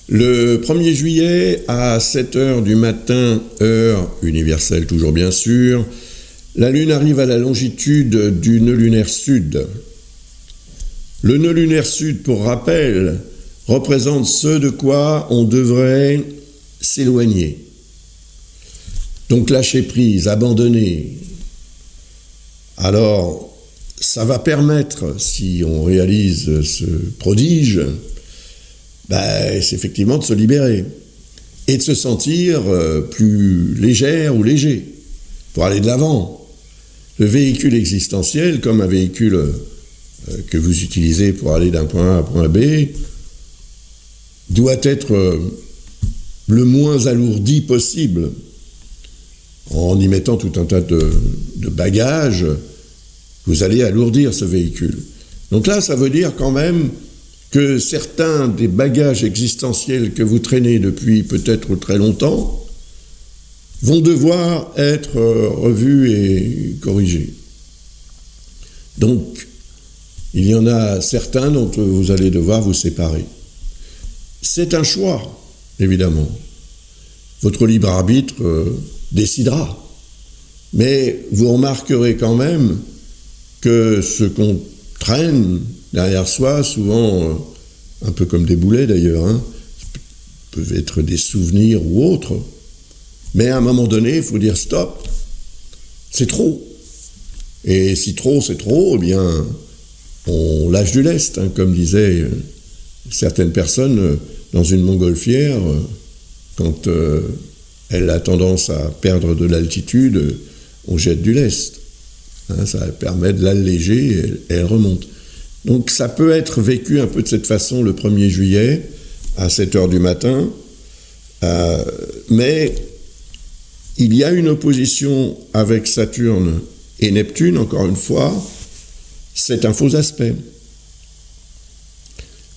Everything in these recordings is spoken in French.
Le 1er juillet, à 7 heures du matin, heure universelle toujours bien sûr, la Lune arrive à la longitude du nœud lunaire sud. Le nœud lunaire sud, pour rappel, représente ce de quoi on devrait s'éloigner. Donc lâcher prise, abandonner. Alors, ça va permettre, si on réalise ce prodige, c'est effectivement de se libérer et de se sentir plus légère ou léger pour aller de l'avant. Le véhicule existentiel, comme un véhicule que vous utilisez pour aller d'un point A à un point B, doit être le moins alourdi possible en y mettant tout un tas de bagages. Vous allez alourdir ce véhicule. Donc là, ça veut dire quand même que certains des bagages existentiels que vous traînez depuis peut-être très longtemps vont devoir être revus et corrigés. Donc, il y en a certains dont vous allez devoir vous séparer. C'est un choix, évidemment. Votre libre arbitre décidera. Mais vous remarquerez quand même que ce qu'on traîne derrière soi, souvent un peu comme des boulets d'ailleurs, peuvent être des souvenirs ou autres, mais à un moment donné, il faut dire stop, c'est trop. Et si trop, c'est trop, eh bien, on lâche du lest, comme disaient certaines personnes dans une montgolfière, quand elle a tendance à perdre de l'altitude, on jette du lest. Ça permet de l'alléger et elle remonte. Donc ça peut être vécu un peu de cette façon le 1er juillet à 7 heures du matin, mais il y a une opposition avec Saturne et Neptune, encore une fois, c'est un faux aspect.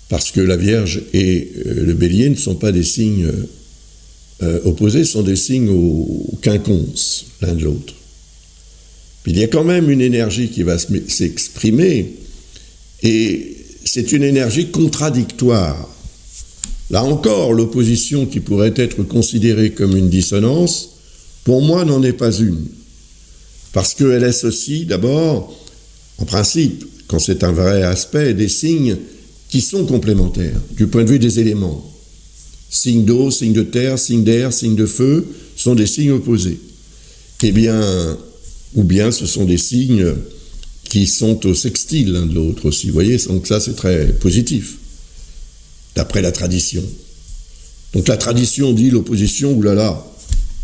Parce que la Vierge et le Bélier ne sont pas des signes opposés, sont des signes au quinconce, l'un de l'autre. Il y a quand même une énergie qui va s'exprimer, et c'est une énergie contradictoire. Là encore, l'opposition qui pourrait être considérée comme une dissonance, pour moi, n'en est pas une. Parce qu'elle associe d'abord, en principe, quand c'est un vrai aspect, des signes qui sont complémentaires, du point de vue des éléments. Signes d'eau, signes de terre, signes d'air, signes de feu, sont des signes opposés. Ou bien ce sont des signes qui sont au sextile l'un de l'autre aussi. Vous voyez, donc ça c'est très positif, d'après la tradition. Donc la tradition dit l'opposition, oulala.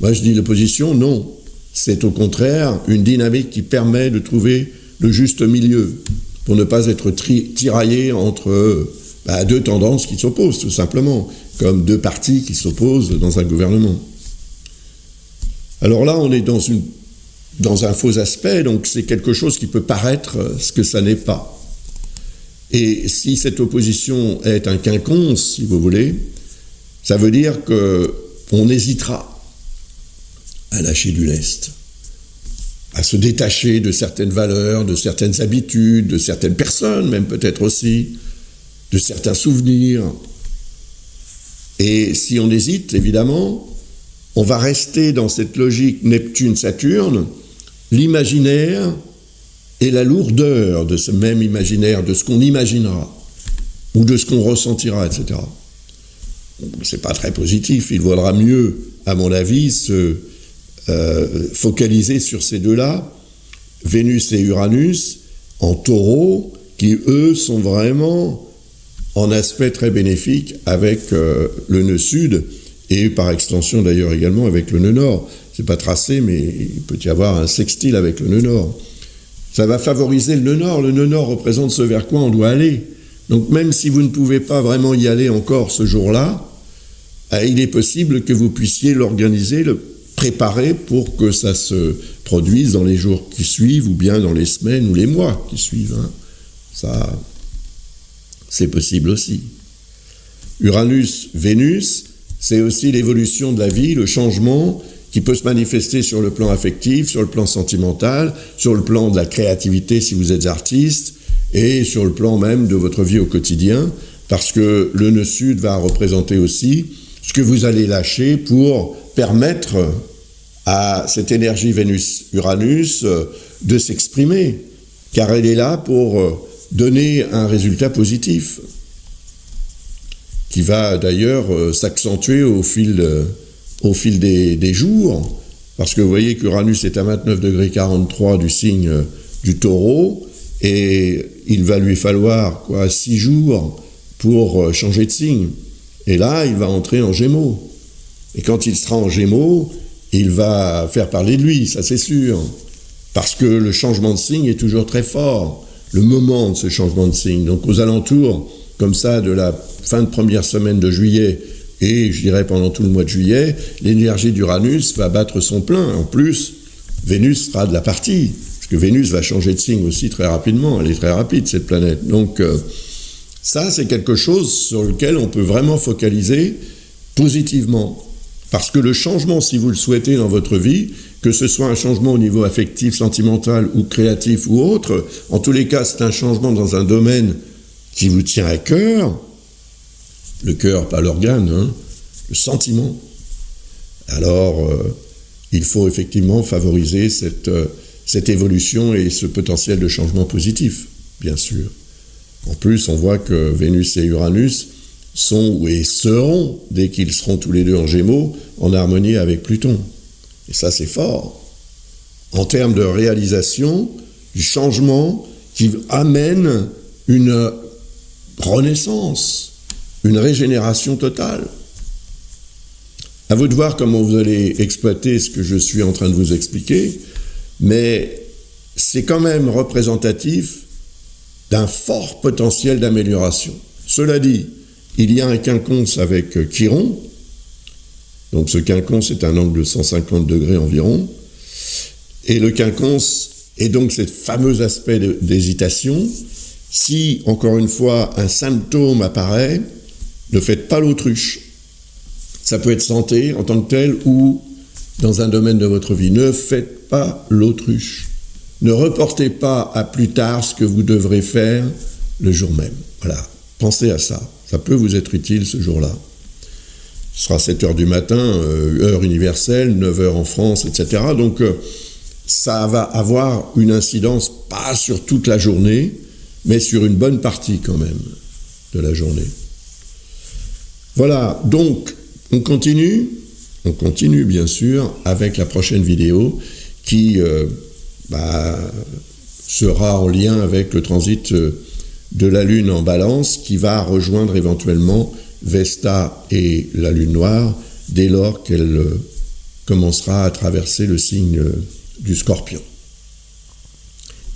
Moi je dis l'opposition, non. C'est au contraire une dynamique qui permet de trouver le juste milieu, pour ne pas être tiraillé entre deux tendances qui s'opposent, tout simplement, comme deux partis qui s'opposent dans un gouvernement. Alors là, on est dans un faux aspect, donc c'est quelque chose qui peut paraître ce que ça n'est pas. Et si cette opposition est un quinconce, si vous voulez, ça veut dire qu'on hésitera à lâcher du lest, à se détacher de certaines valeurs, de certaines habitudes, de certaines personnes même peut-être aussi, de certains souvenirs. Et si on hésite, évidemment, on va rester dans cette logique Neptune-Saturne, l'imaginaire et la lourdeur de ce même imaginaire, de ce qu'on imaginera, ou de ce qu'on ressentira, etc. C'est pas très positif, il vaudra mieux, à mon avis, se focaliser sur ces deux-là, Vénus et Uranus, en taureau, qui, eux, sont vraiment en aspect très bénéfique avec le nœud sud, et par extension d'ailleurs également avec le nœud nord. C'est pas tracé, mais il peut y avoir un sextile avec le nœud nord. Ça va favoriser le nœud nord. Le nœud nord représente ce vers quoi on doit aller. Donc même si vous ne pouvez pas vraiment y aller encore ce jour-là, il est possible que vous puissiez l'organiser, le préparer pour que ça se produise dans les jours qui suivent, ou bien dans les semaines ou les mois qui suivent. Ça, c'est possible aussi. Uranus, Vénus, c'est aussi l'évolution de la vie, le changement qui peut se manifester sur le plan affectif, sur le plan sentimental, sur le plan de la créativité si vous êtes artiste, et sur le plan même de votre vie au quotidien, parce que le nœud sud va représenter aussi ce que vous allez lâcher pour permettre à cette énergie Vénus-Uranus de s'exprimer, car elle est là pour donner un résultat positif, qui va d'ailleurs s'accentuer au fil des jours, parce que vous voyez qu'Uranus est à 29 degrés 43 du signe du Taureau, et il va lui falloir 6 jours pour changer de signe. Et là, il va entrer en Gémeaux. Et quand il sera en Gémeaux, il va faire parler de lui, ça c'est sûr. Parce que le changement de signe est toujours très fort, le moment de ce changement de signe. Donc aux alentours, comme ça, de la fin de première semaine de juillet, et je dirais pendant tout le mois de juillet, l'énergie d'Uranus va battre son plein. En plus, Vénus sera de la partie, parce que Vénus va changer de signe aussi très rapidement, elle est très rapide cette planète. Donc ça, c'est quelque chose sur lequel on peut vraiment focaliser positivement. Parce que le changement, si vous le souhaitez dans votre vie, que ce soit un changement au niveau affectif, sentimental ou créatif ou autre, en tous les cas, c'est un changement dans un domaine qui vous tient à cœur, le cœur, pas l'organe, le sentiment. Alors, il faut effectivement favoriser cette évolution et ce potentiel de changement positif, bien sûr. En plus, on voit que Vénus et Uranus sont et seront, dès qu'ils seront tous les deux en Gémeaux, en harmonie avec Pluton. Et ça, c'est fort. En termes de réalisation, du changement qui amène une renaissance, une régénération totale. À vous de voir comment vous allez exploiter ce que je suis en train de vous expliquer, mais c'est quand même représentatif d'un fort potentiel d'amélioration. Cela dit, il y a un quinconce avec Chiron, donc ce quinconce est un angle de 150 degrés environ, et le quinconce est donc ce fameux aspect d'hésitation. Si, encore une fois, un symptôme apparaît, ne faites pas l'autruche. Ça peut être santé en tant que tel ou dans un domaine de votre vie. Ne faites pas l'autruche. Ne reportez pas à plus tard ce que vous devrez faire le jour même. Voilà, pensez à ça. Ça peut vous être utile ce jour-là. Ce sera 7 heures du matin, heure universelle, 9 heures en France, etc. Donc, ça va avoir une incidence, pas sur toute la journée, mais sur une bonne partie quand même de la journée. Voilà, donc, on continue bien sûr avec la prochaine vidéo qui sera en lien avec le transit de la Lune en Balance qui va rejoindre éventuellement Vesta et la Lune Noire dès lors qu'elle commencera à traverser le signe du Scorpion.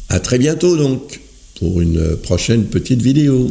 À très bientôt donc pour une prochaine petite vidéo.